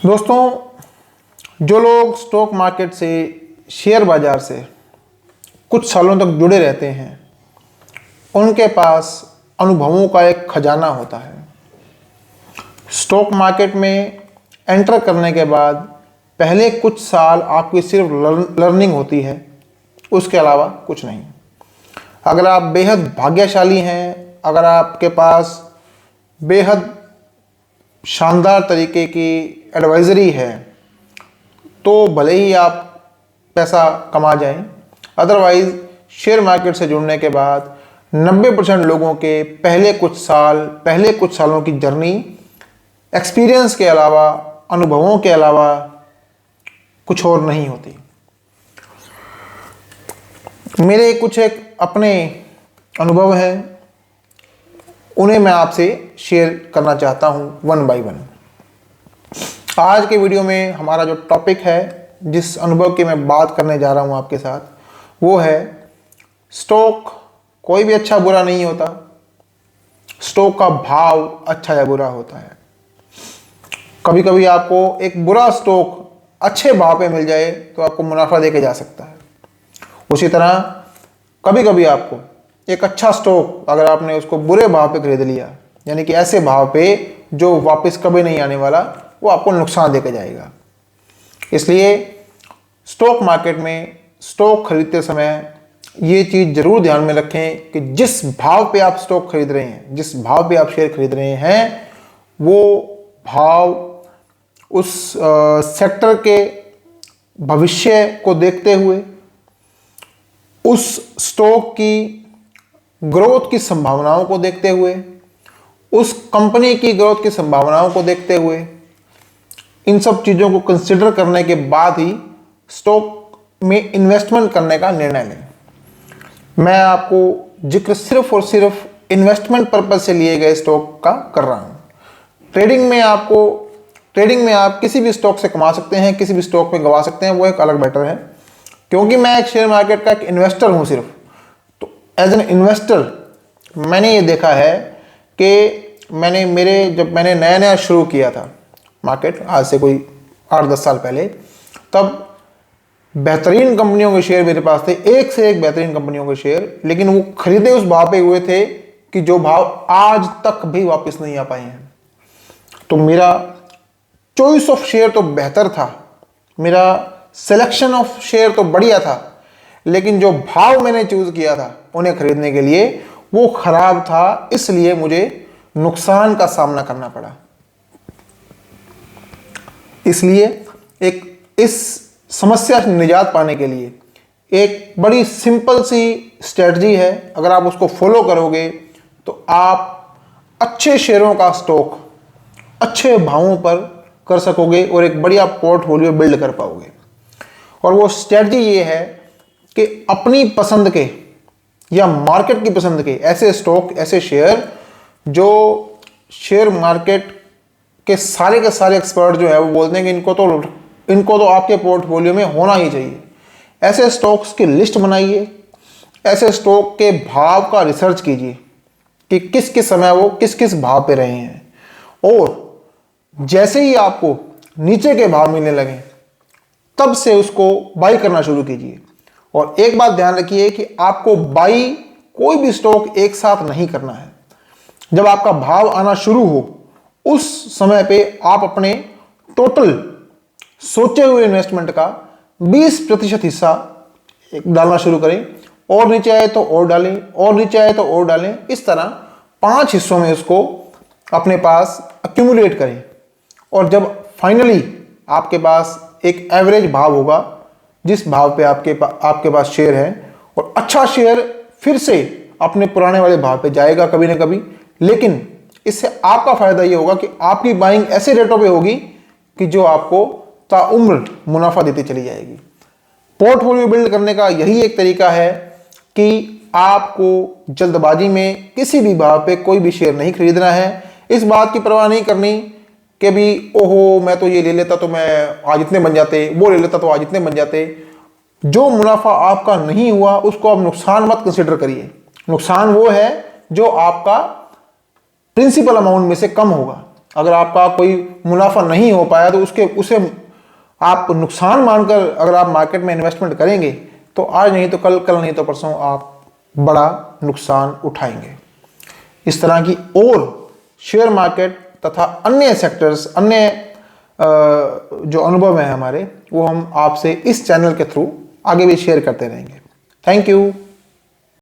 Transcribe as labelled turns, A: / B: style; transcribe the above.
A: दोस्तों, जो लोग स्टॉक मार्केट से, शेयर बाज़ार से कुछ सालों तक जुड़े रहते हैं, उनके पास अनुभवों का एक खजाना होता है। स्टॉक मार्केट में एंटर करने के बाद पहले कुछ साल आपकी सिर्फ लर्निंग होती है, उसके अलावा कुछ नहीं। अगर आप बेहद भाग्यशाली हैं, अगर आपके पास बेहद शानदार तरीके की एडवाइजरी है, तो भले ही आप पैसा कमा जाएं। अदरवाइज़ शेयर मार्केट से जुड़ने के बाद 90% लोगों के पहले कुछ सालों की जर्नी एक्सपीरियंस के अलावा, अनुभवों के अलावा कुछ और नहीं होती। मेरे कुछ एक अपने अनुभव हैं, उन्हें मैं आपसे शेयर करना चाहता हूं वन बाय वन। आज के वीडियो में हमारा जो टॉपिक है, जिस अनुभव की मैं बात करने जा रहा हूं आपके साथ, वो है स्टॉक कोई भी अच्छा बुरा नहीं होता। स्टॉक का भाव अच्छा या बुरा होता है। कभी कभी आपको एक बुरा स्टॉक अच्छे भाव पे मिल जाए तो आपको मुनाफा देके जा सकता है। उसी तरह कभी कभी आपको एक अच्छा स्टॉक, अगर आपने उसको बुरे भाव पे खरीद लिया, यानी कि ऐसे भाव पे जो वापस कभी नहीं आने वाला, वो आपको नुकसान देके जाएगा। इसलिए स्टॉक मार्केट में स्टॉक खरीदते समय ये चीज़ जरूर ध्यान में रखें कि जिस भाव पे आप स्टॉक खरीद रहे हैं, जिस भाव पे आप शेयर खरीद रहे हैं, वो भाव उस सेक्टर के भविष्य को देखते हुए, उस स्टॉक की ग्रोथ की संभावनाओं को देखते हुए, उस कंपनी की ग्रोथ की संभावनाओं को देखते हुए, इन सब चीज़ों को कंसिडर करने के बाद ही स्टॉक में इन्वेस्टमेंट करने का निर्णय लें। मैं आपको जिक्र सिर्फ और सिर्फ इन्वेस्टमेंट पर्पज से लिए गए स्टॉक का कर रहा हूँ। ट्रेडिंग में आप किसी भी स्टॉक से कमा सकते हैं, किसी भी स्टॉक में गंवा सकते हैं, वो एक अलग मैटर है। क्योंकि मैं एक शेयर मार्केट का एक इन्वेस्टर हूँ सिर्फ, तो एज एन इन्वेस्टर मैंने ये देखा है कि जब मैंने नया शुरू किया था मार्केट, आज से कोई 8-10 साल पहले, तब बेहतरीन कंपनियों के शेयर मेरे पास थे, एक से एक बेहतरीन कंपनियों के शेयर, लेकिन वो खरीदे उस भाव पे हुए थे कि जो भाव आज तक भी वापस नहीं आ पाए हैं। तो मेरा चॉइस ऑफ शेयर तो बेहतर था, मेरा सिलेक्शन ऑफ शेयर तो बढ़िया था, लेकिन जो भाव मैंने चूज किया था उन्हें खरीदने के लिए, वो खराब था। इसलिए मुझे नुकसान का सामना करना पड़ा। इसलिए इस समस्या से निजात पाने के लिए एक बड़ी सिंपल सी स्ट्रेटजी है। अगर आप उसको फॉलो करोगे तो आप अच्छे शेयरों का स्टॉक अच्छे भावों पर कर सकोगे और एक बढ़िया पोर्टफोलियो बिल्ड कर पाओगे। और वो स्ट्रेटजी ये है कि अपनी पसंद के या मार्केट की पसंद के ऐसे स्टॉक, ऐसे शेयर जो शेयर मार्केट के सारे एक्सपर्ट जो है वो बोलते हैं कि इनको तो आपके पोर्टफोलियो में होना ही चाहिए। ऐसे स्टॉक्स की लिस्ट बनाइए, ऐसे स्टॉक के भाव का रिसर्च कीजिए कि किस समय वो किस भाव पे रहे हैं, और जैसे ही आपको नीचे के भाव मिलने लगे तब से उसको बाई करना शुरू कीजिए। और एक बात ध्यान रखिए कि आपको बाई कोई भी स्टॉक एक साथ नहीं करना है। जब आपका भाव आना शुरू हो, उस समय पे आप अपने टोटल सोचे हुए इन्वेस्टमेंट का 20% हिस्सा डालना शुरू करें, और नीचे आए तो और डालें, और नीचे आए तो और डालें। इस तरह 5 हिस्सों में उसको अपने पास अक्यूमुलेट करें। और जब फाइनली आपके पास एक एवरेज भाव होगा, जिस भाव पे आपके पास शेयर है, और अच्छा शेयर फिर से अपने पुराने वाले भाव पे जाएगा कभी ना कभी, लेकिन इससे आपका फायदा ये होगा कि आपकी बाइंग ऐसे रेटों पे होगी कि जो आपको ताउम्र मुनाफा देती चली जाएगी। पोर्टफोलियो बिल्ड करने का यही एक तरीका है कि आपको जल्दबाजी में किसी भी भाव पे कोई भी शेयर नहीं खरीदना है। इस बात की परवाह नहीं करनी कि भी ओहो मैं तो ये ले लेता तो मैं आज इतने बन जाते, वो ले लेता तो आज इतने बन जाते। जो मुनाफा आपका नहीं हुआ उसको आप नुकसान मत कंसिडर करिए। नुकसान वो है जो आपका प्रिंसिपल अमाउंट में से कम होगा। अगर आपका कोई मुनाफा नहीं हो पाया तो उसे आप नुकसान मानकर अगर आप मार्केट में इन्वेस्टमेंट करेंगे तो आज नहीं तो कल, कल नहीं तो परसों आप बड़ा नुकसान उठाएंगे। इस तरह की और शेयर मार्केट तथा अन्य सेक्टर्स, अन्य जो अनुभव हैं हमारे, वो हम आपसे इस चैनल के थ्रू आगे भी शेयर करते रहेंगे। Thank you.